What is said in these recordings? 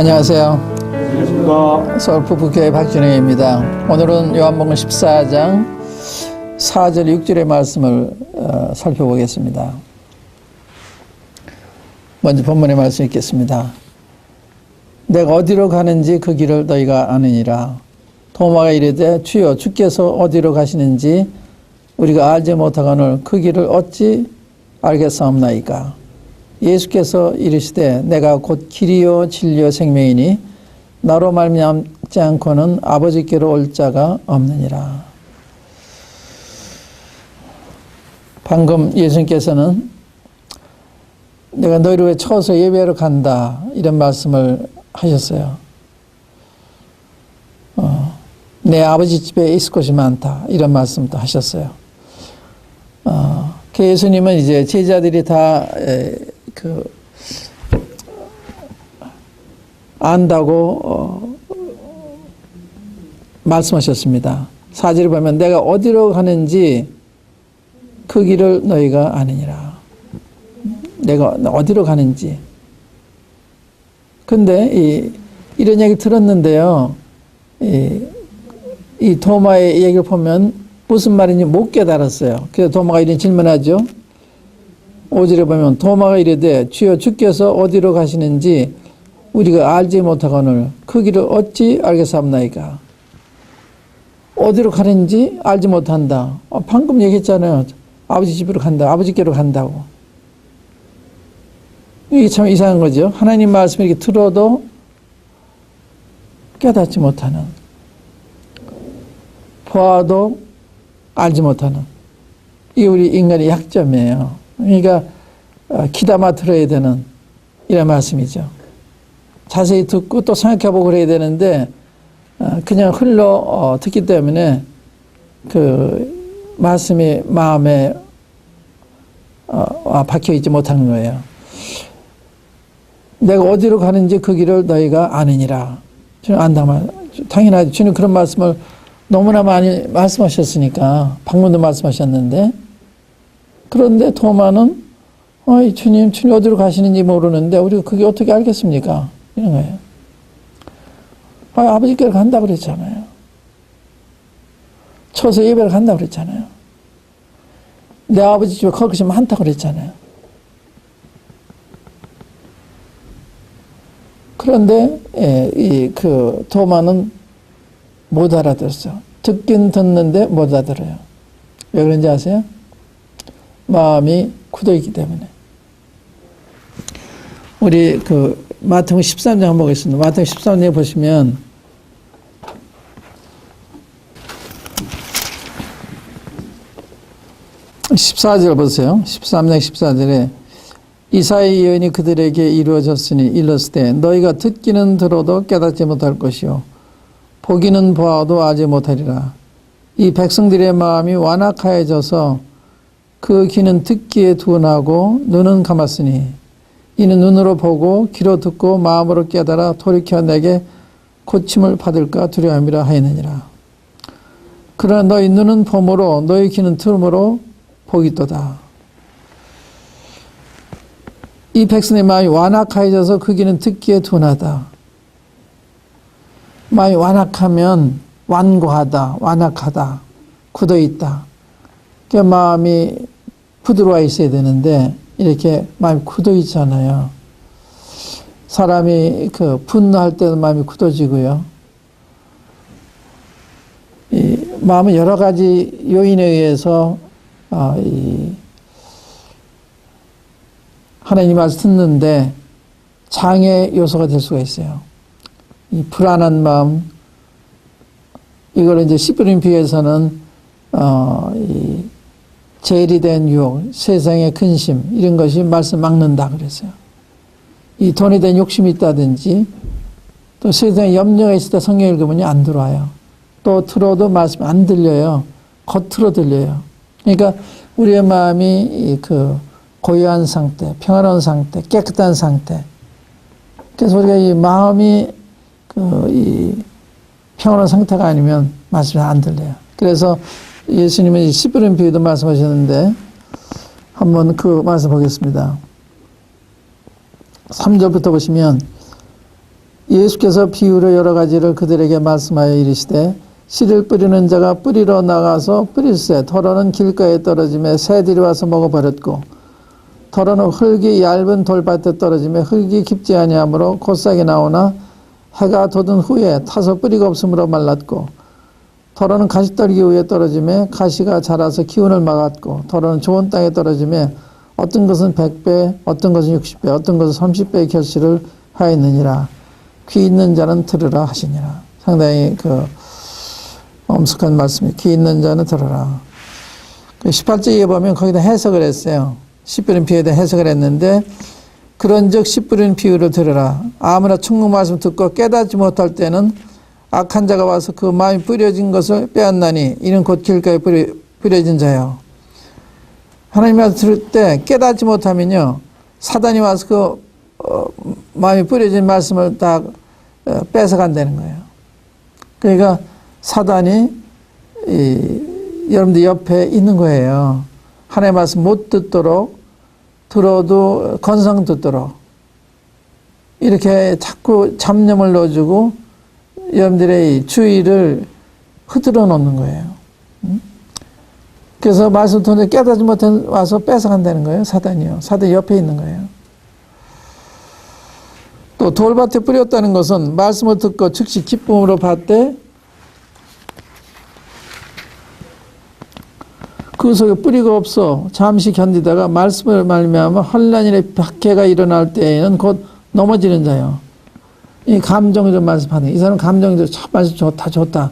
안녕하세요. 안녕하십니까. 서울북부교회 박준영입니다. 오늘은 요한복음 14장 4절 6절의 말씀을 살펴보겠습니다. 먼저 본문의 말씀 읽겠습니다. 내가 어디로 가는지 그 길을 너희가 아느니라. 도마가 이르되 주여 주께서 어디로 가시는지 우리가 알지 못하거늘 그 길을 어찌 알겠사옵나이까. 예수께서 이르시되 내가 곧 길이요 진리요 생명이니 나로 말미암지 않고는 아버지께로 올 자가 없느니라. 방금 예수님께서는 내가 너희를 위해 쳐서 예배하러 간다 이런 말씀을 하셨어요. 내 아버지 집에 있을 곳이 많다 이런 말씀도 하셨어요. 그 예수님은 이제 제자들이 다 안다고 말씀하셨습니다. 4절에 보면 내가 어디로 가는지 그 길을 너희가 아느니라. 내가 어디로 가는지. 근데 이런 얘기 들었는데요. 이 도마의 얘기를 보면 무슨 말인지 못 깨달았어요. 그래서 도마가 이런 질문하죠. 5절에 보면 도마가 이르되 주여 주께서 어디로 가시는지 우리가 알지 못하거늘 그 길을 어찌 알겠사옵나이까. 어디로 가는지 알지 못한다. 방금 얘기했잖아요. 아버지 집으로 간다. 아버지께로 간다고. 이게 참 이상한 거죠. 하나님 말씀을 이렇게 들어도 깨닫지 못하는, 보아도 알지 못하는, 이 우리 인간의 약점이에요. 그러니까 귀담아 들어야 되는 이런 말씀이죠. 자세히 듣고 또 생각해보고 그래야 되는데 그냥 흘러 듣기 때문에 그 말씀이 마음에 박혀있지 못하는 거예요. 내가 어디로 가는지 그 길을 너희가 아느니라. 저는 안다만 당연하죠. 주님 그런 말씀을 너무나 많이 말씀하셨으니까 방문도 말씀하셨는데, 그런데 도마는 주님 어디로 가시는지 모르는데 우리가 그게 어떻게 알겠습니까? 이런 거예요. 아버지께로 간다고 그랬잖아요. 쳐서 예배를 간다고 그랬잖아요. 내 아버지 집에 거기 것이 많다고 그랬잖아요. 그런데 그 도마는 못 알아들었어. 듣긴 듣는데 못 알아들어요. 왜 그런지 아세요? 마음이 굳어있기 때문에. 우리 마태복음 13장 한번 보겠습니다. 마태복음 13장에 보시면 (14절) 보세요. 13장 14절에 이사야 예언이 그들에게 이루어졌으니 일렀으되 너희가 듣기는 들어도 깨닫지 못할 것이요 보기는 보아도 알지 못하리라. 이 백성들의 마음이 완악하여져서 그 귀는 듣기에 둔하고 눈은 감았으니 이는 눈으로 보고 귀로 듣고 마음으로 깨달아 돌이켜 내게 고침을 받을까 두려움이라 하였느니라. 그러나 너희 눈은 봄으로 너희 귀는 들음으로 보기도다. 이 백성의 마음이 완악하여져서 그 귀는 듣기에 둔하다. 마음이 완악하면 완고하다, 완악하다, 굳어있다. 그러니까 마음이 부드러워 있어야 되는데 이렇게 마음이 굳어있잖아요. 사람이 분노할 때도 마음이 굳어지고요. 이 마음은 여러 가지 요인에 의해서 하나님 말씀 듣는데 장애 요소가 될 수가 있어요. 이 불안한 마음, 이걸 이제 시부름 비유에서는 이 제일이 된 유혹, 세상의 근심 이런 것이 말씀 막는다 그랬어요. 이 돈에 대한 욕심이 있다든지 또 세상에 염려가 있을 때 성경 읽으면 안 들어와요. 또 들어도 말씀이 안 들려요. 겉으로 들려요. 그러니까 우리의 마음이 고요한 상태, 평안한 상태, 깨끗한 상태. 그래서 우리가 이 마음이 이 평안한 상태가 아니면 말씀이 안 들려요. 그래서 예수님은 씨 뿌린 비유도 말씀하셨는데 한번 그 말씀 보겠습니다. 3절부터 보시면 예수께서 비유로 여러 가지를 그들에게 말씀하여 이르시되 씨를 뿌리는 자가 뿌리러 나가서 뿌릴새 더러는 길가에 떨어지며 새들이 와서 먹어버렸고 더러는 흙이 얇은 돌밭에 떨어지며 흙이 깊지 아니하므로 곧싸게 나오나 해가 돋은 후에 타서 뿌리가 없으므로 말랐고 더러는 가시떨기 위에 떨어지며 가시가 자라서 기운을 막았고 더러는 좋은 땅에 떨어지며 어떤 것은 100배 어떤 것은 60배 어떤 것은 30배의 결실을 하였느니라. 귀 있는 자는 들으라 하시니라. 상당히 엄숙한 말씀이에요. 귀 있는 자는 들으라. 18절에 보면 거기다 해석을 했어요. 씨 뿌린 비유에 대해 해석을 했는데 그런즉 씨 뿌린 비유를 들으라. 아무나 천국 말씀 듣고 깨닫지 못할 때는 악한 자가 와서 그 마음이 뿌려진 것을 빼앗나니 이는 곧 길가에 뿌려진 자요. 하나님 말씀 들을 때 깨닫지 못하면요 사단이 와서 마음이 뿌려진 말씀을 다 뺏어간다는 거예요. 그러니까 사단이 여러분들 옆에 있는 거예요. 하나님의 말씀 못 듣도록 들어도 건성 듣도록 이렇게 자꾸 잡념을 넣어주고 여러분들의 주의를 흐트러 놓는 거예요. 그래서 말씀 듣는데 깨닫지 못해 와서 뺏어간다는 거예요. 사단이요. 사단이 옆에 있는 거예요. 또 돌밭에 뿌렸다는 것은 말씀을 듣고 즉시 기쁨으로 받되 그 속에 뿌리가 없어 잠시 견디다가 말씀을 말미암아 혼란이나 박해가 일어날 때에는 곧 넘어지는 자요. 이 감정을 말씀하는 이 사람 감정이 참 말씀 좋다.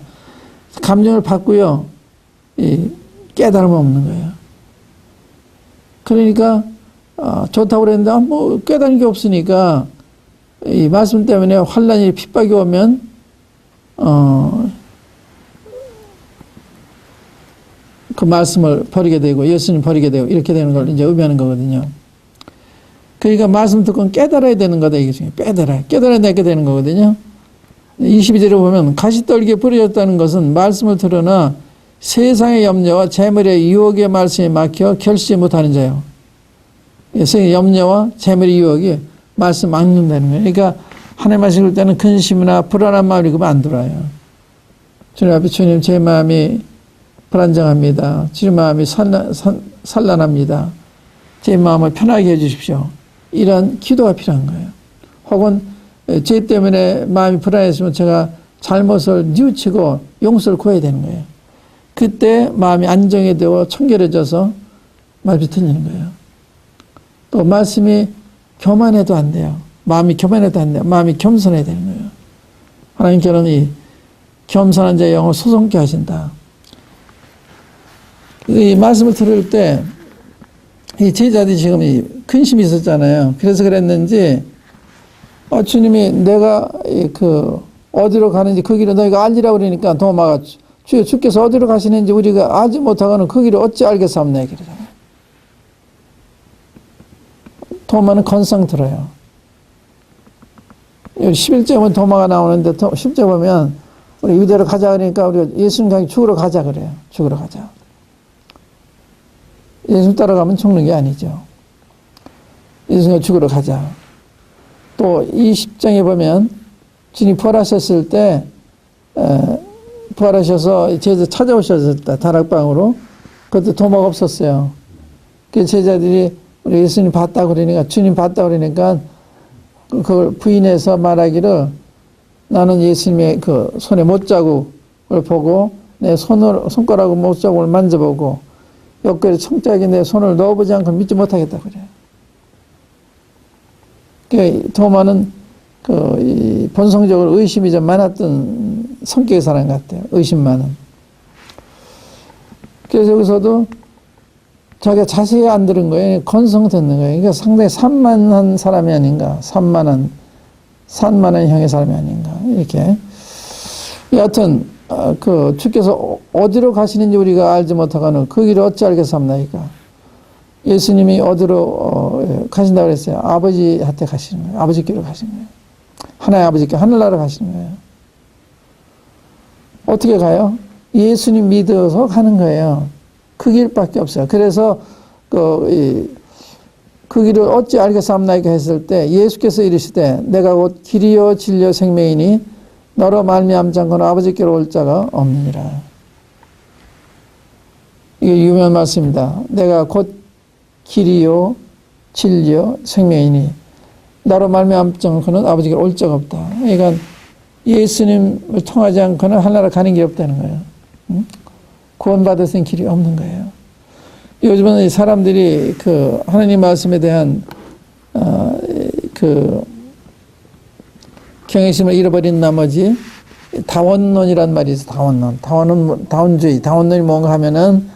감정을 받고요. 이 깨달음 없는 거예요. 그러니까 좋다고 그랬는데 뭐 깨달은 게 없으니까 이 말씀 때문에 혼란이 핍박이 오면 그 말씀을 버리게 되고 예수님 버리게 되고 이렇게 되는 걸 이제 의미하는 거거든요. 그러니까 말씀 듣고 깨달아야 되는 거다 이게 중요해요. 깨달아야 되는 거거든요. 22절에 보면 가시떨기에 뿌려졌다는 것은 말씀을 들으나 세상의 염려와 재물의 유혹의 말씀에 막혀 결시 못하는 자요. 세상의 염려와 재물의 유혹이 말씀 막는다는 거예요. 그러니까 하나님 말씀 읽을 때는 근심이나 불안한 마음이 그러면 안 들어요. 주님 앞에 주님 제 마음이 불안정합니다. 주님 마음이 산란합니다. 제 마음을 편하게 해주십시오. 이런 기도가 필요한 거예요. 혹은 죄 때문에 마음이 불안했으면 제가 잘못을 뉘우치고 용서를 구해야 되는 거예요. 그때 마음이 안정이 되고 청결해져서 말씀이 들리는 거예요. 또 말씀이 교만해도 안 돼요. 마음이 교만해도 안 돼요. 마음이 겸손해야 되는 거예요. 하나님께는 이 겸손한 자의 영을 소송케 하신다. 이 말씀을 들을 때 이 제자들이 지금 이 근심이 있었잖아요. 그래서 그랬는지 주님이 내가 어디로 가는지 그 길을 너희가 알리라고 그러니까 도마가 주여 주께서 어디로 가시는지 우리가 알지 못하고는 그 길을 어찌 알겠사옵나요? 그러잖아요. 도마는 건성 들어요. 11절 보면 도마가 나오는데 10절 보면 우리 유대로 가자 그러니까 우리가 예수님 죽으러 가자 그래요. 죽으러 가자. 예수님 따라가면 죽는 게 아니죠. 예수님 죽으러 가자. 또 20장에 보면 주님 부활하셨을 때 부활하셔서 제자 찾아오셨을 때 다락방으로 그때 도마가 없었어요. 그 제자들이 우리 예수님 봤다고 그러니까 주님 봤다고 그러니까 그걸 부인해서 말하기를 나는 예수님의 그 손에 못자국을 보고 내 손가락으로 못자국을 만져보고 옆구리 청짝에 내 손을 넣어보지 않고 믿지 못하겠다 그래요. 그러니까 도마는 본성적으로 의심이 좀 많았던 성격의 사람 같아요. 의심 많은. 그래서 여기서도 자기가 자세히 안 들은 거예요. 건성 듣는 거예요. 그러니까 상당히 산만한 사람이 아닌가. 산만한 형의 사람이 아닌가. 이렇게. 여하튼 주께서 어디로 가시는지 우리가 알지 못하고는 그 길을 어찌 알겠습니까? 예수님이 어디로 가신다고 그랬어요? 아버지한테 가시는 거예요. 아버지께로 가시는 거예요. 하나의 아버지께 하늘나라 가시는 거예요. 어떻게 가요? 예수님 믿어서 가는 거예요. 그 길밖에 없어요. 그래서 그 그 길을 어찌 알겠사옵나이까 했을 때 예수께서 이르시되 내가 곧 길이요 진리요 생명이니 너로 말미암지 않고는 아버지께로 올 자가 없느니라. 이게 유명한 말씀입니다. 내가 곧 길이요 진리요 생명이니 나로 말미암지 않고는 아버지께로 올 자가 없다. 그러니까 예수님을 통하지 않고는 하나로 가는 길이 없다는 거예요. 구원받을 수 있는 길이 없는 거예요. 요즘은 사람들이 그 하나님 말씀에 대한 그 경외심을 잃어버린 나머지 다원론이란 말이 있어요. 다원주의. 다원론이 뭔가 하면은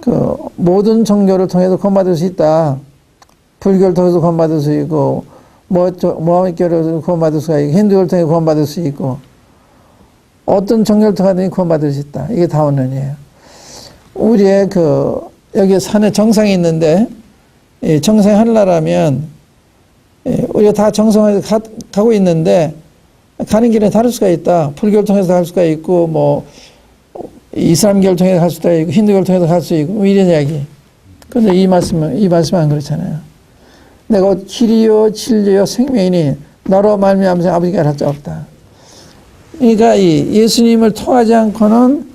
그 모든 종교를 통해서 구원받을 수 있다. 불교를 통해서 구원받을 수 있고 모함교를 구원받을 수가 있고 힌두교를 통해 구원받을 수 있고 어떤 종교를 통하든지 구원받을 수 있다. 이게 다원론이에요. 우리의 여기 산에 정상이 있는데 정상이 하늘나라면 우리가 다 정상에 가고 있는데 가는 길에 다를 수가 있다. 불교를 통해서 갈 수가 있고 뭐 이슬람교를 통해서 갈 수도 있고 힌두교를 통해서 갈 수 있고 뭐 이런 이야기. 그런데 이 말씀은 안 그렇잖아요. 내가 길이요 진리요 생명이니 너로 말미암아서 아버지께 갈 자 없다. 그러니까 이 예수님을 통하지 않고는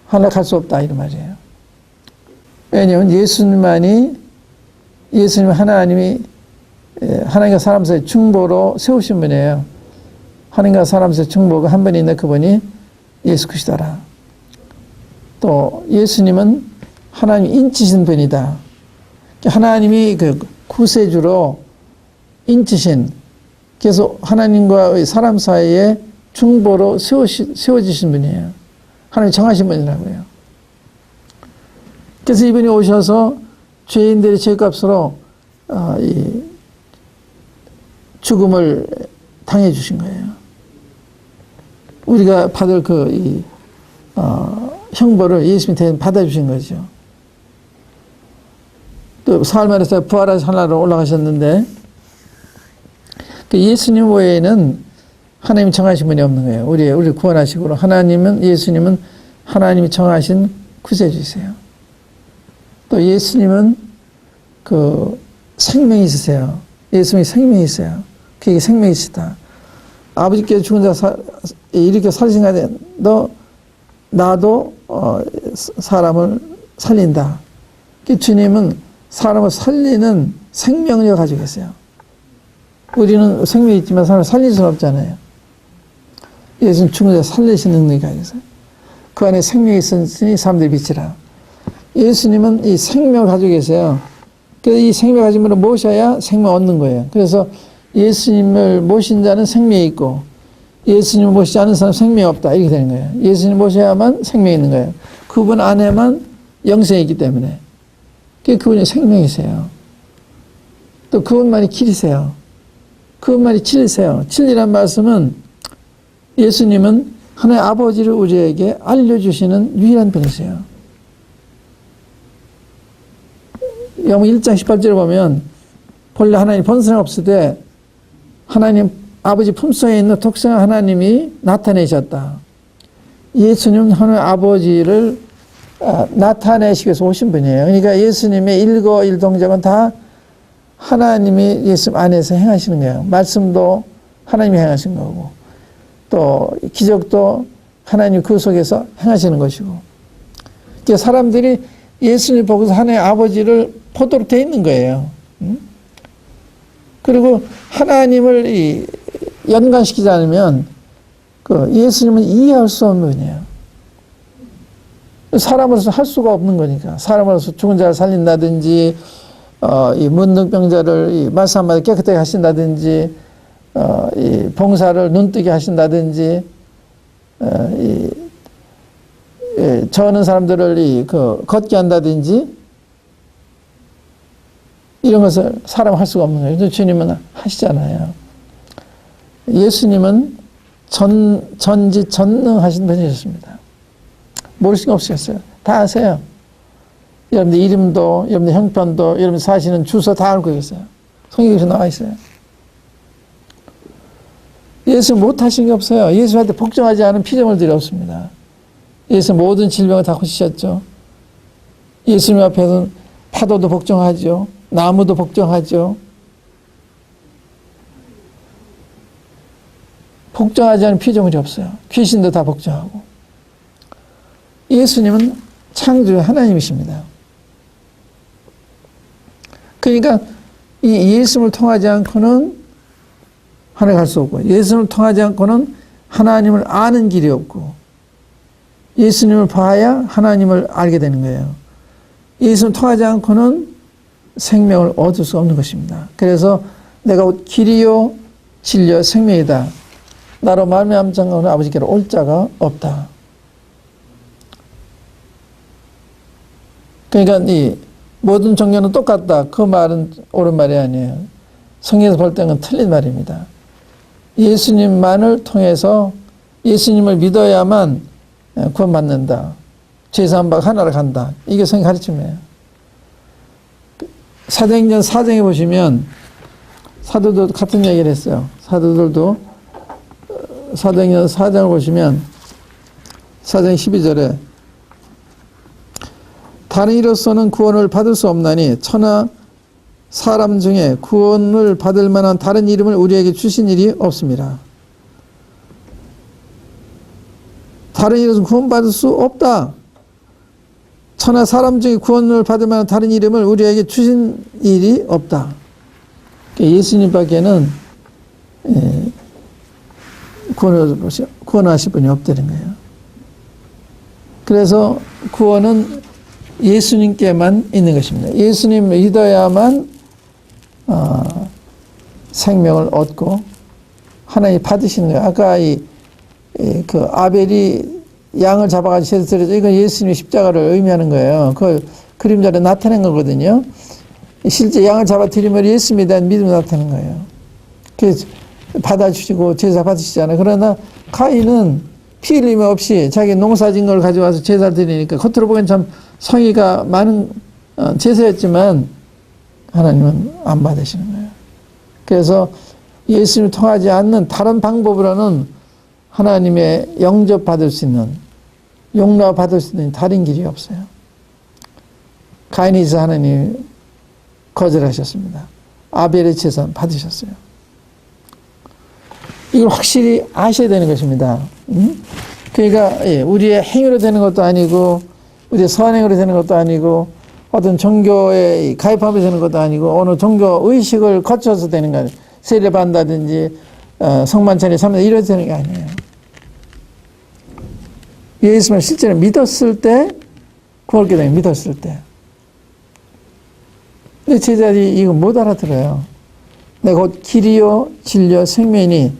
하나 갈 수 없다 이런 말이에요. 왜냐하면 예수님 하나님이 하나님과 사람 사이의 중보로 세우신 분이에요. 하나님과 사람 사이의 중보가 한 분이 있는 그분이 예수 그리스도라. 또 예수님은 하나님 인치신 분이다. 하나님이 그 구세주로 인치신, 그래서 하나님과 사람 사이의 중보로 세워지신 분이에요. 하나님이 정하신 분이라고요. 그래서 이분이 오셔서 죄인들의 죄값으로 이 죽음을 당해 주신 거예요. 우리가 받을 형벌을 예수님이 대신 받아주신 거죠. 또 사흘 만에 부활하셔서 하늘나라로 올라가셨는데 그 예수님 외에는 하나님이 정하신 분이 없는 거예요. 우리 구원하시고 예수님은 하나님이 정하신 구세주이세요. 또 예수님은 그 생명이 있으세요. 예수님이 생명이 있어요. 그게 생명이시다. 아버지께서 죽은 자 이렇게 살리신 가운데 나도 사람을 살린다. 주님은 사람을 살리는 생명력을 가지고 계세요. 우리는 생명이 있지만 사람을 살릴 수는 없잖아요. 예수는 죽은 자 살리시는 능력이 가지고 있어요. 그 안에 생명이 있으니 사람들이 빛이라. 예수님은 이 생명을 가지고 계세요. 그래서 이 생명을 가진 분을 모셔야 생명을 얻는 거예요. 그래서 예수님을 모신 자는 생명이 있고 예수님을 모시지 않은 사람은 생명이 없다. 이렇게 되는 거예요. 예수님을 모셔야만 생명이 있는 거예요. 그분 안에만 영생이 있기 때문에. 그분이 생명이세요. 또 그분만이 길이세요. 그분만이 진리세요. 진리란 말씀은 예수님은 하나의 아버지를 우리에게 알려주시는 유일한 분이세요. 영문 1장 18절에 보면 본래 하나님 본성이 없으되 하나님 아버지 품속에 있는 독생한 하나님이 나타내셨다. 예수님은 하나님 아버지를 나타내시기 위해서 오신 분이에요. 그러니까 예수님의 일거일동작은 다 하나님이 예수 안에서 행하시는 거예요. 말씀도 하나님이 행하신 거고 또 기적도 하나님 그 속에서 행하시는 것이고 그러니까 사람들이 예수님 보고서 하나님의 아버지를 보도록 되어 있는 거예요. 그리고 하나님을 연관시키지 않으면 예수님은 이해할 수 없는 분이에요. 사람으로서 할 수가 없는 거니까. 사람으로서 죽은 자를 살린다든지 이 문둥병자를 말씀 한마디 깨끗하게 하신다든지 이 봉사를 눈뜨게 하신다든지 저는 사람들을 걷게 한다든지 이런 것을 사람 할 수가 없는 거예요. 주님은 하시잖아요. 예수님은 전지전능하신 분이셨습니다. 모를 수가 없으셨어요. 다 아세요. 여러분들 이름도, 여러분들 형편도, 여러분들 사시는 주소 다 알고 계세요. 성경에서 나와 있어요. 예수 못하신 게 없어요. 예수한테 복종하지 않은 피조물들이 없습니다. 예수 모든 질병을 다 고치셨죠. 예수님 앞에서는 파도도 복종하죠. 나무도 복종하죠. 복종하지 않은 피조물이 없어요. 귀신도 다 복종하고. 예수님은 창조의 하나님이십니다. 그러니까 이 예수님을 통하지 않고는 하나님 갈 수 없고, 예수님을 통하지 않고는 하나님을 아는 길이 없고, 예수님을 봐야 하나님을 알게 되는 거예요. 예수님을 통하지 않고는 생명을 얻을 수 없는 것입니다. 그래서 내가 길이요 진리요 생명이다. 나로 말미암은 자는 아버지께로 올 자가 없다. 그러니까 이 모든 종교는 똑같다. 그 말은 옳은 말이 아니에요. 성경에서 볼 때는 틀린 말입니다. 예수님만을 통해서 예수님을 믿어야만 구원받는다. 죄사함받고 하나로 간다. 이게 성경 가르침이에요. 사도행전 4장에 보시면 사도도 같은 얘기를 했어요. 사도들도 사도행전 4장을 보시면 4장 12절에 다른 이로서는 구원을 받을 수 없나니 천하 사람 중에 구원을 받을 만한 다른 이름을 우리에게 주신 일이 없습니다. 다른 이로서는 구원받을 수 없다. 천하 사람 중에 구원을 받을 만한 다른 이름을 우리에게 주신 일이 없다. 예수님밖에는 구원하실 분이 없다는 거예요. 그래서 구원은 예수님께만 있는 것입니다. 예수님 믿어야만 생명을 얻고 하나님 받으시는 거예요. 아까 그 아벨이 양을 잡아가지고 제사 드렸죠. 이건 예수님의 십자가를 의미하는 거예요. 그 그림자로 나타낸 거거든요. 실제 양을 잡아 드리면 예수님에 대한 믿음이 나타나는 거예요. 그래서 받아주시고 제사 받으시잖아요. 그러나 가인은 피 흘림 없이 자기 농사진 걸 가져와서 제사 드리니까 겉으로 보기엔 참 성의가 많은 제사였지만 하나님은 안 받으시는 거예요. 그래서 예수님을 통하지 않는 다른 방법으로는 하나님의 영접받을 수 있는, 용납받을 수 있는 다른 길이 없어요. 가인이 있어 하나님이 거절하셨습니다. 아벨의 제사 받으셨어요. 이걸 확실히 아셔야 되는 것입니다. 그러니까 우리의 행위로 되는 것도 아니고 우리의 선행으로 되는 것도 아니고 어떤 종교에 가입하면서 되는 것도 아니고 어느 종교 의식을 거쳐서 되는 거 아니에요. 세례 받는다든지 성만찬이 삼는다 이래서 되는 게 아니에요. 예수님을 실제로 믿었을 때 구원받게 되는 믿었을 때. 근데 제자들이 이거 못 알아들어요. 내가 곧 길이요 진리요 생명이니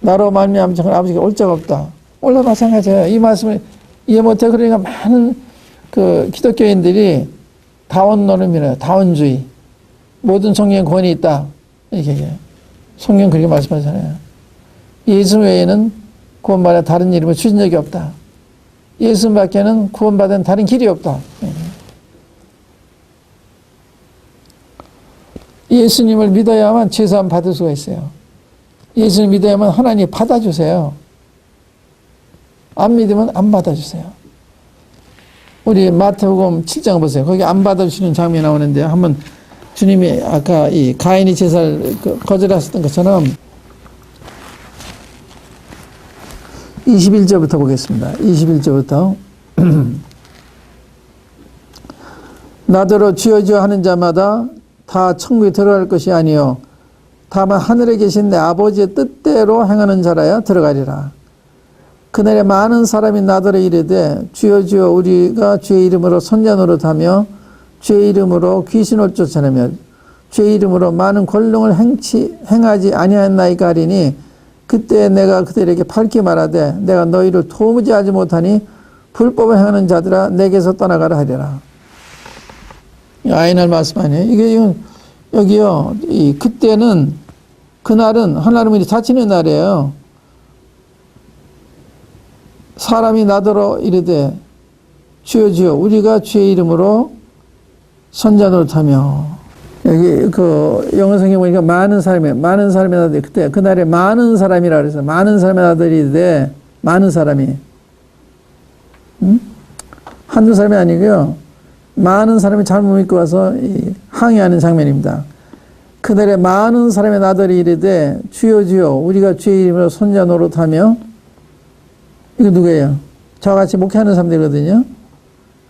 나로 말미암은 자는 아버지께 올 자가 없다. 원래 마찬가지예요. 이 말씀을 이해 못해. 그러니까 많은 그 기독교인들이 다원론을 믿어요. 다원주의. 모든 성경에 구원이 있다. 이렇게 얘기해요. 성경 그렇게 말씀하잖아요. 예수 외에는 구원받아 다른 이름을 주신 적이 없다. 예수밖에는 구원받은 다른 길이 없다. 예수님을 믿어야만 죄사함 받을 수가 있어요. 예수님 믿어야만 하나님이 받아주세요. 안 믿으면 안 받아주세요. 우리 마태복음 7장 보세요. 거기 안 받아주시는 장면이 나오는데 한번 주님이 아까 이 가인이 제사를 거절하셨던 것처럼 21절부터 보겠습니다. 21절부터 나더러 주여 주여 하는 자마다 다 천국에 들어갈 것이 아니요 다만 하늘에 계신 내 아버지의 뜻대로 행하는 자라야 들어가리라. 그날에 많은 사람이 나더러 이르되 주여 주여 우리가 주의 이름으로 선자 노릇하며 주의 이름으로 귀신을 쫓아내며 주의 이름으로 많은 권능을 행하지 아니하였나이까 하리니 그때 내가 그들에게 밝히 말하되 내가 너희를 도무지 알지 못하니 불법을 행하는 자들아 내게서 떠나가라 하리라. 아이날 말씀 아니에요. 이게 여기요. 그때는 그날은 하나님이 다치는 날이에요. 사람이 나더러 이르되 주여 주여 우리가 주의 이름으로 선자 노릇하며 여기 그 영어 성경 보니까 많은 사람이 나더러 그때 그날에 많은 사람이라 그래서 많은 사람이 나더러 이르되 많은 사람이 한두 사람이 아니고요. 많은 사람이 잘못 믿고 와서 항의하는 장면입니다. 그날에 많은 사람의 나들이 이르되 주여 주여 우리가 주의 이름으로 선자 노릇하며, 이거 누구예요? 저와 같이 목회하는 사람들이거든요.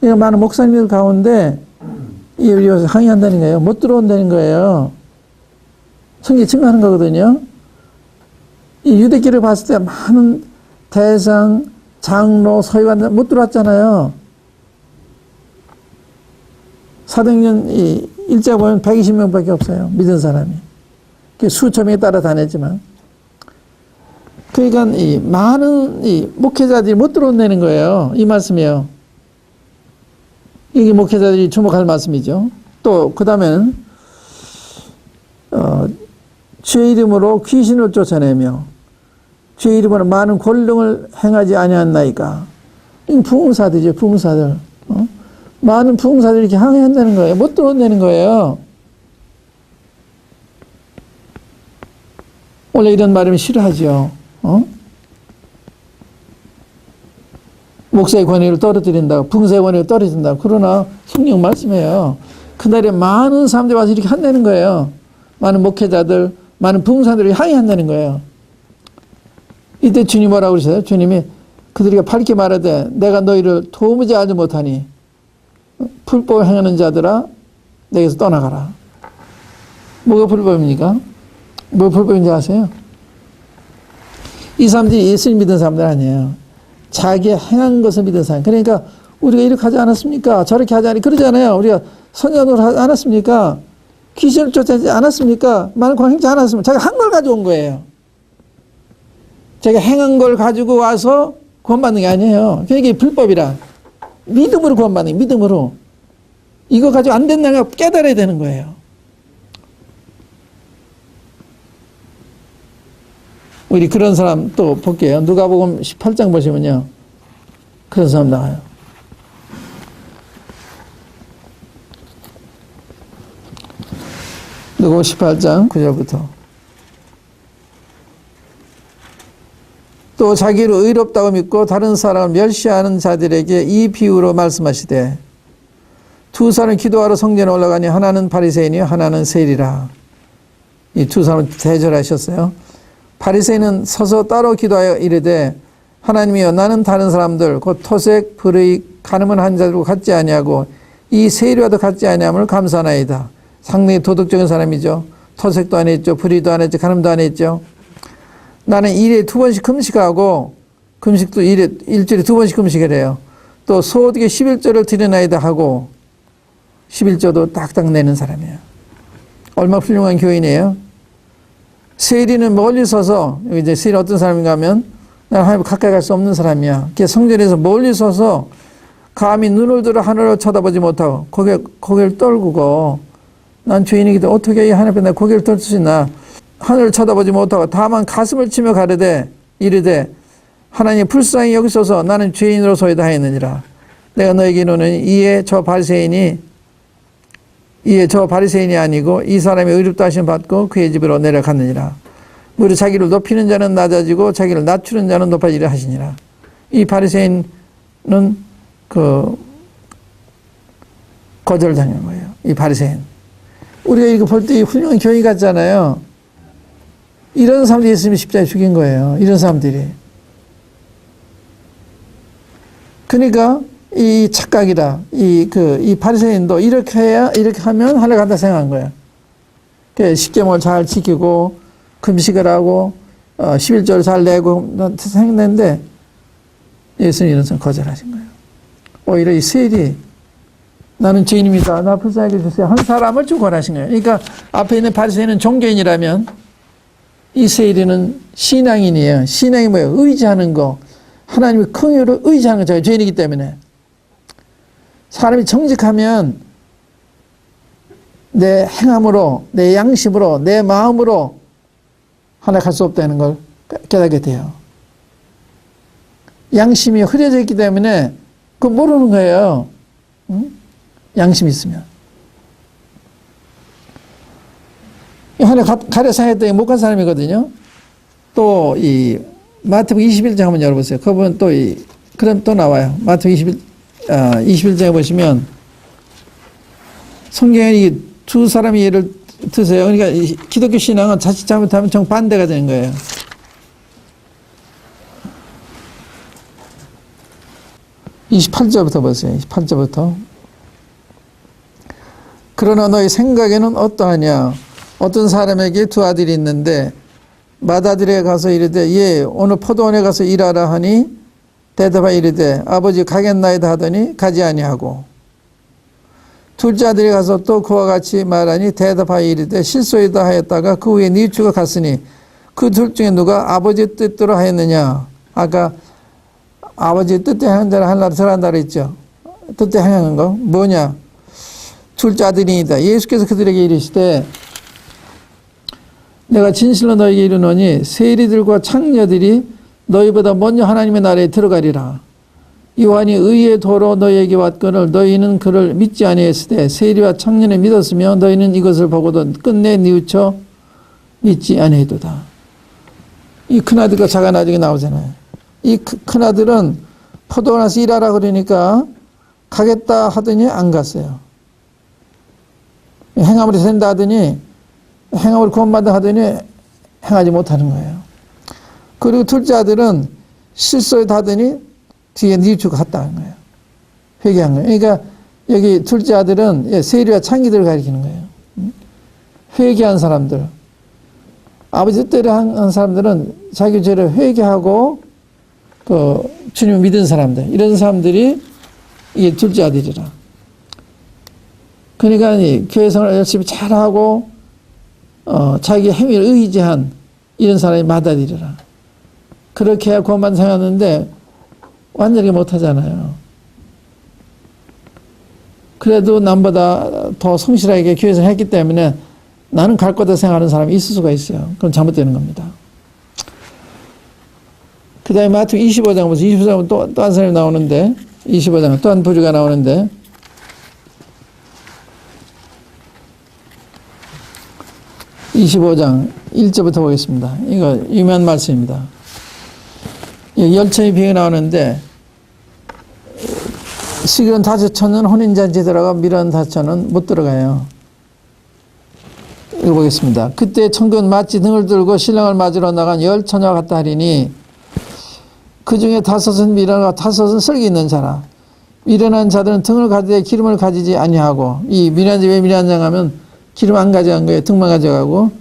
이거 많은 목사님들 가운데 우리 와서 항의한다는 거예요. 못 들어온다는 거예요. 성경이 증거하는 거거든요. 이 유대교를 봤을 때 많은 대상, 장로, 서기관 못 들어왔잖아요. 사도행전 일자 보면 120명밖에 없어요. 믿은 사람이. 수천 명에 따라 다녔지만. 그러니까 많은 목회자들이 못 들어온다는 거예요. 이 말씀이에요. 이게 목회자들이 주목할 말씀이죠. 또 그 다음에는 주의 이름으로 귀신을 쫓아내며 주의 이름으로 많은 권능을 행하지 아니하나이까. 이 부흥사들이죠. 부흥사들. 많은 부흥사들이 이렇게 항해한다는 거예요. 못 들어온다는 거예요. 원래 이런 말이면 싫어하죠. 목사의 권위를 떨어뜨린다고, 부흥사의 권위를 떨어뜨린다고. 그러나 성경 말씀이에요. 그날에 많은 사람들이 와서 이렇게 한다는 거예요. 많은 목회자들, 많은 부흥사들이 항해한다는 거예요. 이때 주님 뭐라고 그러세요? 주님이 그들에게 밝게 말하되 내가 너희를 도무지 알지 못하니 불법을 행하는 자들아 내게서 떠나가라. 뭐가 불법입니까? 뭐 불법인지 아세요? 이 사람들이 예수님 믿은 사람들 아니에요. 자기 행한 것을 믿은 사람. 그러니까 우리가 이렇게 하지 않았습니까? 저렇게 하지 않았습니까? 그러잖아요. 우리가 선전을 하지 않았습니까? 귀신을 쫓아내지 않았습니까? 많은 광행지 않았습니까? 자기가 한 걸 가져온 거예요. 자기가 행한 걸 가지고 와서 구원받는 게 아니에요. 그러니까 불법이라. 믿음으로 구원받는 거예요. 믿음으로. 이거 가지고 안 된다는 걸 깨달아야 되는 거예요. 우리 그런 사람 또 볼게요. 누가복음 18장 보시면요. 그런 사람 나와요. 누가복음 18장 9절부터. 또 자기를 의롭다고 믿고 다른 사람을 멸시하는 자들에게 이 비유로 말씀하시되 두 사람이 기도하러 성전에 올라가니 하나는 바리새인이요 하나는 세리라. 이 두 사람을 대절하셨어요. 바리새인은 서서 따로 기도하여 이르되 하나님이여 나는 다른 사람들 곧 토색, 불의, 간음을 한 자들과 같지 아니하고 이 세리와도 같지 아니함을 감사하나이다. 상당히 도덕적인 사람이죠. 토색도 안 했죠. 불의도 안 했죠. 간음도 안 했죠. 나는 일에 2번씩 금식하고 금식도 일주일에 2번씩 금식을 해요. 또 소득에 11조를 드려나이다 하고 11조도 딱딱 내는 사람이에요. 얼마나 훌륭한 교인이에요. 세리는 멀리 서서, 이제 세리 어떤 사람인가 하면 난 하나님 가까이 갈 수 없는 사람이야. 성전에서 멀리 서서 감히 눈을 들어 하늘을 쳐다보지 못하고 고개를 떨구고 난 죄인이기 때문에 어떻게 하나님 앞에 내 고개를 떨 수 있나. 하늘을 쳐다보지 못하고 다만 가슴을 치며 가르되 이르되 하나님 불쌍히 여기소서 나는 죄인으로소이다 하였느니라. 내가 너에게 이르노니 이에 저 바리새인이 아니고 이 사람이 의롭다 하심 받고 그의 집으로 내려갔느니라. 무릇 자기를 높이는 자는 낮아지고 자기를 낮추는 자는 높아지려 하시니라. 이 바리새인은 거절당한 거예요. 이 바리새인. 우리가 이거 볼 때 훌륭한 교인 같잖아요. 이런 사람들이 예수님이 십자가에 죽인 거예요. 이런 사람들이. 그러니까 이 착각이다. 이 바리새인도 이렇게 하면 하늘 간다 생각한 거예요. 십계명을 잘 지키고 금식을 하고 11조를 잘 내고 생각했는데 예수님이 이런 사람 거절하신 거예요. 오히려 이 세리 나는 죄인입니다. 나 불쌍히 해주세요. 한 사람을 주권하신 거예요. 그러니까 앞에 있는 바리새인은 종교인이라면 이 세리는 신앙인이에요. 신앙이 뭐예요? 의지하는 거. 하나님의 긍휼을 의지하는 거죠. 죄인이기 때문에. 사람이 정직하면 내 행함으로, 내 양심으로, 내 마음으로 하나 갈 수 없다는 걸 깨닫게 돼요. 양심이 흐려져 있기 때문에 그거 모르는 거예요. 응? 양심이 있으면. 하나 가려 생각했더니 못 간 사람이거든요. 또 이 마태복음 21장 한번 열어보세요. 그분 그럼 또 나와요. 마태복음 21장에 보시면 성경에 이 두 사람의 예를 드세요. 그러니까 이 기독교 신앙은 자칫 잘못하면 정반대가 되는 거예요. (28절부터) 보세요. 28절부터. 그러나 너희 생각에는 어떠하냐? 어떤 사람에게 두 아들이 있는데 맏아들에 가서 이르되 예 오늘 포도원에 가서 일하라 하니 대답하여 이르되 아버지 가겠나이다 하더니 가지 아니하고 둘째 아들이 가서 또 그와 같이 말하니 대답하여 이르되 실소이다 하였다가 그 후에 뉘우치고 갔으니 그 둘 중에 누가 아버지 뜻대로 하였느냐? 아까 아버지 뜻대로 하는 자를 하나로 들어간다 그랬죠. 뜻대로 행하는 거 뭐냐? 둘째 아들이니다. 예수께서 그들에게 이르시되 내가 진실로 너희에게 이르노니 세리들과 창녀들이 너희보다 먼저 하나님의 나라에 들어가리라. 요한이 의의 도로 너희에게 왔거늘 너희는 그를 믿지 아니했으되 세리와 창녀를 믿었으며 너희는 이것을 보고도 끝내 뉘우쳐 믿지 아니하도다. 이 큰아들과 작은아들이 나오잖아요. 이 큰아들은 포도원 가서 일하라 그러니까 가겠다 하더니 안 갔어요. 행함으로 된다 하더니 행함으로 구원받아 하더니 행하지 못하는 거예요. 그리고 둘째 아들은 실소에 하더니 뒤에 뉘우치고 갔다는 거예요. 회개한 거예요. 그러니까 여기 둘째 아들은 세리와 창기들을 가리키는 거예요. 회개한 사람들. 아버지 뜻대로 한 사람들은 자기 죄를 회개하고 그 주님을 믿은 사람들. 이런 사람들이 이게 둘째 아들이라. 그러니까 교회 생활을 열심히 잘하고 자기 행위를 의지한 이런 사람이 맏아들이라. 그렇게 해야 구원만 생각하는데 완전히 못하잖아요. 그래도 남보다 더 성실하게 교회에서 했기 때문에 나는 갈 거다 생각하는 사람이 있을 수가 있어요. 그럼 잘못되는 겁니다. 그 다음에 마태복음 25장 보면서 25장은 또 한 사람이 나오는데 25장은 또 한 부류가 나오는데 25장 1절부터 보겠습니다. 이거 유명한 말씀입니다. 열처의 비유가 나오는데 시기는 5천은 혼인잔치에 들어가 미련 5천은 못 들어가요. 읽어보겠습니다. 그때 천군 마치 등을 들고 신랑을 맞으러 나간 10처녀와 같다 하리니 그 중에 5은 미련하고 5은 슬기 있는 자라. 미련한 자들은 등을 가지되 기름을 가지지 아니하고 이 미련한 자왜 미련한 자 하면 기름 안 가져간 거예요. 등만 가져가고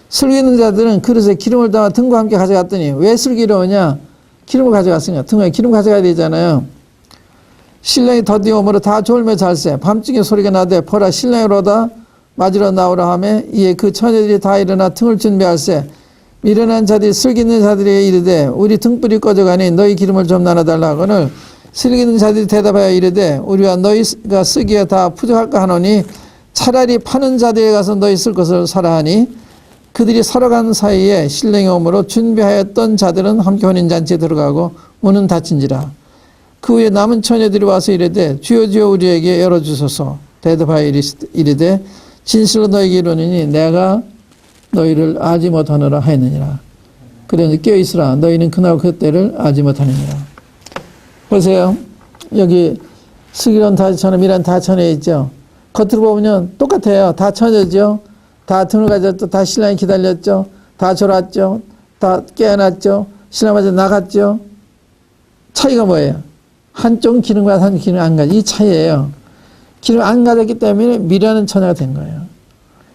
슬기 있는 자들은 그릇에 기름을 담아 등과 함께 가져갔더니 왜 슬기로우냐? 기름을 가져갔으니까 등에 기름 가져가야 되잖아요. 신랑이 더디오므로 다 졸며 잘세 밤중에 소리가 나되 보라 신랑으로다 맞으러 나오라 하며 이에 그 처녀들이 다 일어나 등을 준비할세 미련한 자들이 슬기 있는 자들에게 이르되 우리 등불이 꺼져가니 너희 기름을 좀 나눠달라 하거늘 슬기 있는 자들이 대답하여 이르되 우리와 너희가 쓰기에 다 부족할까 하노니 차라리 파는 자들에 가서 너희 쓸 것을 사라 하니 그들이 사러 간 사이에 신랑이 오므로 준비하였던 자들은 함께 혼인잔치에 들어가고 문은 닫힌지라. 그 후에 남은 처녀들이 와서 이르되 주여 주여 우리에게 열어주소서. 대답하여 이르되 진실로 너희에게 이르노니 내가 너희를 아지 못하노라 하였느니라. 그러니 깨어있으라 너희는 그날 그때를 아지 못하느니라. 보세요. 여기 슬기로운 5천원 미란 5천원에 있죠. 겉으로 보면 똑같아요. 다 처녀죠. 다 등을 가졌죠. 다 신랑이 기다렸죠. 다 졸았죠. 다 깨어났죠. 신랑 맞아 나갔죠. 차이가 뭐예요? 한쪽은 기름과 한쪽은 기름 안 가지. 이 차이예요. 기름 안 가졌기 때문에 미련한 처녀가 된 거예요.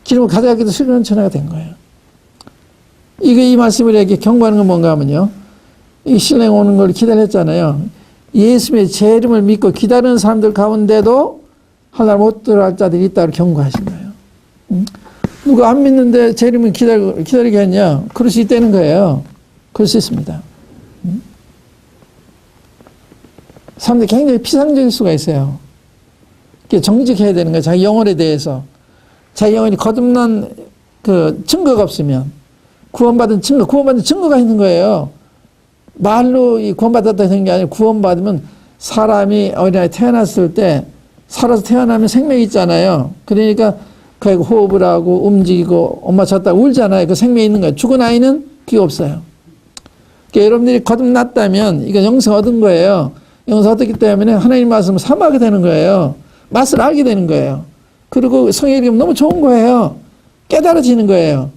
기름을 가져갔기도 슬기로운 처녀가 된 거예요. 이 말씀을 이렇게 경고하는 건 뭔가 하면요. 이 신랑 오는 걸 기다렸잖아요. 예수님의 제 이름을 믿고 기다리는 사람들 가운데도 하나님 못 들어갈 자들이 있다고 경고하신 거예요. 누가 안 믿는데 제 이름을 기다리게 했냐? 그럴 수 있다는 거예요. 그럴 수 있습니다. 사람들이 굉장히 피상적일 수가 있어요. 정직해야 되는 거예요. 자기 영혼에 대해서. 자기 영혼이 거듭난 그 증거가 없으면 구원받은 증거가 있는 거예요. 말로 이 구원받았다는 게 아니라 구원받으면 사람이 어린아이 태어났을 때 살아서 태어나면 생명이 있잖아요. 그러니까 그 호흡을 하고 움직이고 엄마 잤다 울잖아요. 그 생명이 있는 거예요. 죽은 아이는 그게 없어요. 그러니까 여러분들이 거듭났다면 이건 영생 얻은 거예요. 영생 얻었기 때문에 하나님 말씀을 삼하게 되는 거예요. 맛을 알게 되는 거예요. 그리고 성령의 이름 너무 좋은 거예요. 깨달아지는 거예요.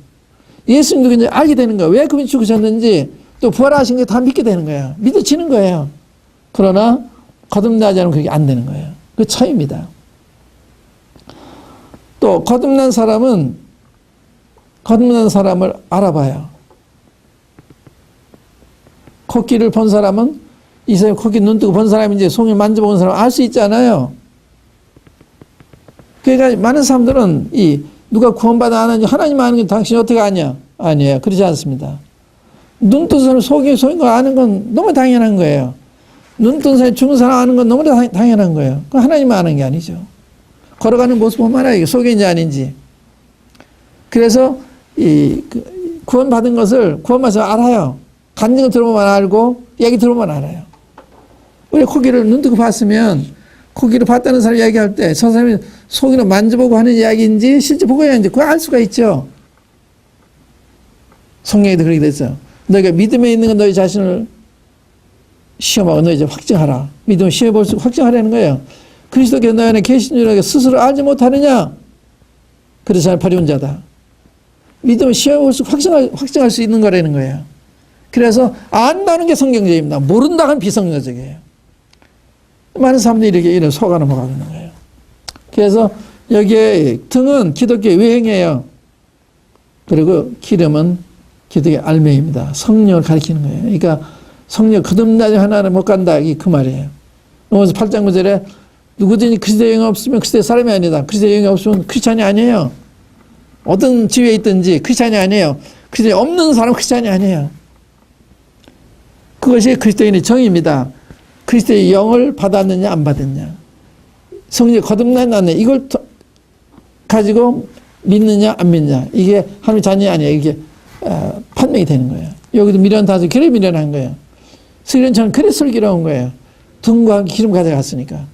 예수님도 이제 알게 되는 거예요. 왜 그분이 죽으셨는지 또 부활하신 게 다 믿게 되는 거예요. 믿어지는 거예요. 그러나 거듭나지 않으면 그게 안 되는 거예요. 그 차이입니다. 또 거듭난 사람은 거듭난 사람을 알아봐요. 코끼리를 본 사람은 이 사람이 코끼리 눈 뜨고 본 사람인지 송이 만져본 사람은 알 수 있잖아요. 그러니까 많은 사람들은 이 누가 구원받아 안 하는지 하나님 아는 건 당신이 어떻게 아냐? 아니에요. 그렇지 않습니다. 눈 뜬 사람 속인 거 아는 건 너무 당연한 거예요. 눈 뜬 사람 죽은 사람 아는 건 너무 당연한 거예요. 그건 하나님만 아는 게 아니죠. 걸어가는 모습 보면 알아요. 이게 속인지 아닌지. 그래서 구원받은 것을 구원받아서 알아요. 간증을 들어보면 알고 얘기 들어보면 알아요. 우리 코끼리를 눈 뜨고 봤으면 코끼리를 봤다는 사람이 이야기할 때 저 사람이 속이로 만져보고 하는 이야기인지 실제 보고 있는지 그걸 알 수가 있죠. 성경에도 그렇게 됐어요. 너희가 믿음에 있는 건 너희 자신을 시험하고 너희 이제 확증하라. 믿음을 시험해볼 수 확증하라는 거예요. 그리스도께서 너희 안에 계신 줄 알고 스스로 알지 못하느냐? 그래서 버림자다. 믿음을 시험해볼 수 확증할 수 있는 거라는 거예요. 그래서 안다는 게 성경적입니다. 모른다는 건 비성경적이에요. 많은 사람들이 이런 속아는 뭐가 있는 거예요. 그래서 여기에 등은 기독교의 외형이에요. 그리고 기름은 기독교의 알맹이입니다. 성령을 가리키는 거예요. 그러니까 성령 거듭나지 하나는 못 간다. 이게 그 말이에요. 로마서 8장 9절에 누구든지 그리스도의 영이 없으면 그리스도의 사람이 아니다. 그리스도의 영이 없으면 크리스찬이 아니에요. 어떤 지위에 있든지 크리스찬이 아니에요. 그리스도의 없는 사람은 크리스찬이 아니에요. 그것이 그리스도인의 정의입니다. 그리스도의 영을 받았느냐 안 받았느냐. 성령이 거듭났느냐 이걸 가지고 믿느냐 안 믿느냐. 이게 하나님의 자녀이 아니에요. 이게 판명이 되는 거예요. 여기도 미련 다져 그래 미련한 거예요. 스리런처럼 그래 슬기로운 거예요. 등과 함께 기름 가져갔으니까.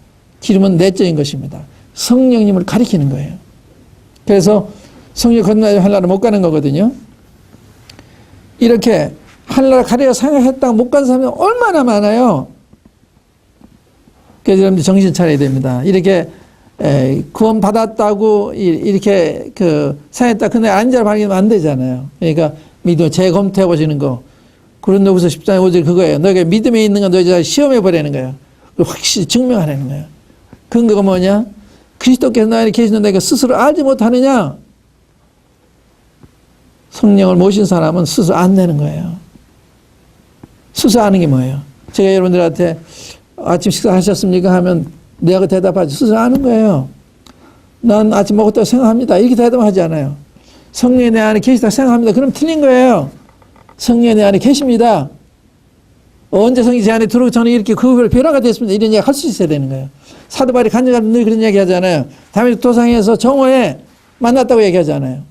기름은 내적인 것입니다. 성령님을 가리키는 거예요. 그래서 성령 거듭나지 하늘나라 못 가는 거거든요. 이렇게 하늘나라 가려고 생각했다가 못 간 사람이 얼마나 많아요. 그래서 여러분들 정신 차려야 됩니다. 이렇게 구원 받았다고 이렇게 생각했다 근데 아닌 발견하면 안 되잖아요. 그러니까 믿음을 재검토해 보시는 거. 고린도후서 10장 5절 그거예요. 너희가 믿음에 있는 건 너희 자신 시험해 보라는 거예요. 확실히 증명하라는 거예요. 근거가 뭐냐? 그리스도께서 너희 안에 계시는 너희가 스스로 알지 못하느냐? 성령을 모신 사람은 스스로 안 내는 거예요. 스스로 아는 게 뭐예요? 제가 여러분들한테 아침 식사하셨습니까? 하면 내가 대답하지. 스스로 아는 거예요. 난 아침 먹었다고 생각합니다. 이렇게 대답하지 않아요. 성령이 내 안에 계시다고 생각합니다. 그럼 틀린 거예요. 성령이 내 안에 계십니다. 언제 성령이 제 안에 들어오기 전에 이렇게 그 변화가 됐습니다. 이런 이야기 할 수 있어야 되는 거예요. 사도 바울이 간증하는 늘 그런 이야기 하잖아요. 다윗 도상에서 정오에 만났다고 얘기하잖아요.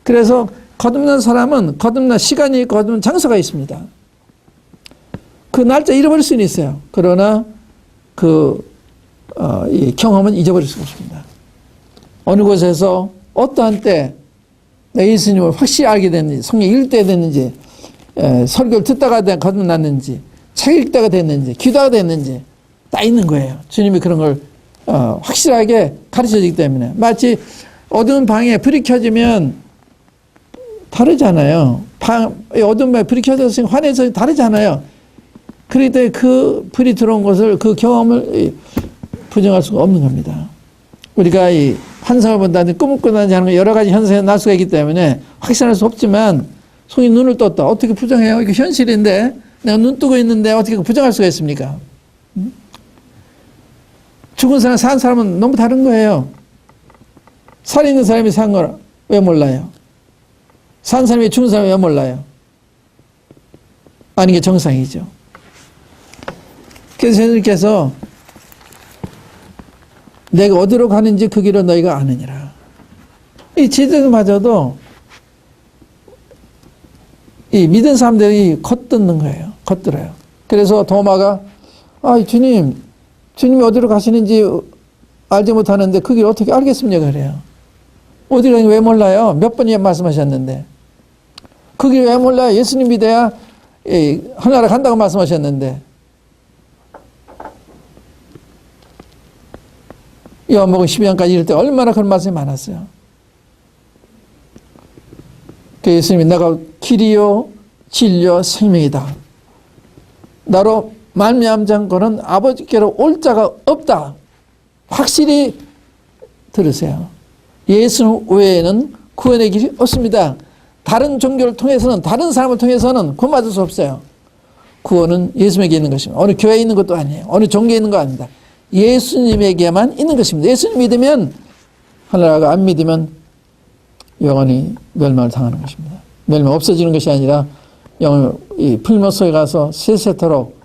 그래서 거듭난 사람은 거듭난 시간이 있고 거듭난 장소가 있습니다. 그 날짜 잃어버릴 수는 있어요. 그러나 이 경험은 잊어버릴 수가 없습니다. 어느 곳에서 어떠한 때 내 예수님을 확실히 알게 됐는지, 성령 읽을 때 됐는지, 설교를 듣다가 거듭났는지, 책 읽다가 됐는지, 기도가 됐는지 다 있는 거예요. 주님이 그런 걸 확실하게 가르쳐주기 때문에. 마치 어두운 방에 불이 켜지면 다르잖아요. 어두운 방에 불이 켜졌으니 환해서 다르잖아요. 그럴 때 그 불이 들어온 것을 그 경험을 부정할 수가 없는 겁니다. 우리가 이 환상을 본다든지 꿈을 꾼다든지 하는 여러 가지 현상이 날 수가 있기 때문에 확신할 수 없지만 손이 눈을 떴다. 어떻게 부정해요? 이게 현실인데 내가 눈 뜨고 있는데 어떻게 부정할 수가 있습니까? 죽은 사람, 산 사람은 너무 다른 거예요. 살아있는 사람이 산 걸 왜 몰라요? 산 사람이 죽은 사람이 왜 몰라요? 아는 게 정상이죠. 그래서 선생님께서 내가 어디로 가는지 그 길을 너희가 아느니라. 이 지도마저도 이 믿은 사람들이 겉듣는 거예요. 겉들어요. 그래서 도마가 주님이 어디로 가시는지 알지 못하는데 그 길 어떻게 알겠습니까? 그래요. 어디로 가는지 왜 몰라요? 몇 번이나 말씀하셨는데. 그 길 왜 몰라요? 예수님 믿어야 하늘나라 간다고 말씀하셨는데. 요한복음 12장까지 이럴 때 얼마나 그런 말씀이 많았어요. 그 예수님이 내가 길이요 진리요 생명이다. 나로 말미암지 않고는 아버지께로 올 자가 없다. 확실히 들으세요. 예수 외에는 구원의 길이 없습니다. 다른 종교를 통해서는, 다른 사람을 통해서는 구원받을 수 없어요. 구원은 예수님에게 있는 것입니다. 어느 교회에 있는 것도 아니에요. 어느 종교에 있는 거 아닙니다. 예수님에게만 있는 것입니다. 예수님 믿으면 하나라가 안 믿으면 영원히 멸망을 당하는 것입니다. 멸망 없어지는 것이 아니라 영원 이 풀무 속에 가서 세세토록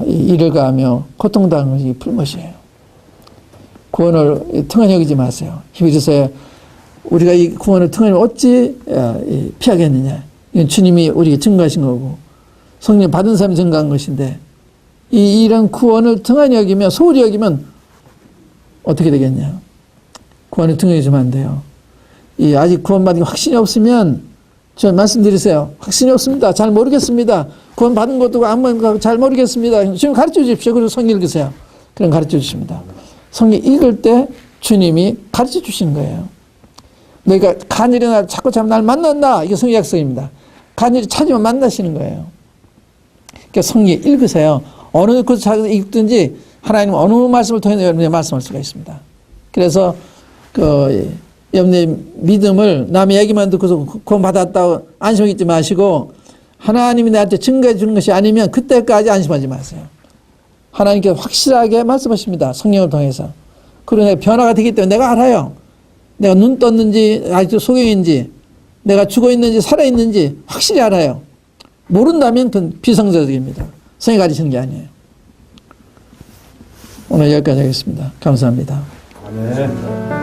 이를 가하며 고통당하는 것이 풀무이에요. 구원을 등한히 여기지 마세요. 히브리서에 우리가 이 구원을 등한히 어찌 피하겠느냐. 이건 주님이 우리에게 증거하신 거고 성령 받은 사람이 증거한 것인데 이런 구원을 등한히 여기면 소홀히 여기면 어떻게 되겠냐. 구원을 등한히 여기면 안 돼요. 아직 구원받은 게 확신이 없으면 저 말씀드리세요. 확신이 없습니다. 잘 모르겠습니다. 구원받은 것도 아무 잘 모르겠습니다. 지금 가르쳐 주십시오. 그리고 성경 읽으세요. 그럼 가르쳐 주십니다. 성경 읽을 때 주님이 가르쳐 주시는 거예요. 너희가 간일이 날 자꾸 날 만난다. 이게 성경 약속입니다. 간일이 찾으면 만나시는 거예요. 그러니까 성경 읽으세요. 어느 곳에서 읽든지 하나님은 어느 말씀을 통해 여러분에게 말씀할 수가 있습니다. 그래서 여러분의 믿음을 남의 얘기만 듣고서 구원받았다고 안심하지 잊지 마시고 하나님이 나한테 증거해 주는 것이 아니면 그때까지 안심하지 마세요. 하나님께서 확실하게 말씀하십니다. 성령을 통해서. 그리고 내가 변화가 되기 때문에 내가 알아요. 내가 눈 떴는지 아직도 소경인지 내가 죽어있는지 살아있는지 확실히 알아요. 모른다면 그건 비성자적입니다. 성이 가르치는 게 아니에요. 오늘 여기까지 하겠습니다. 감사합니다. 아멘.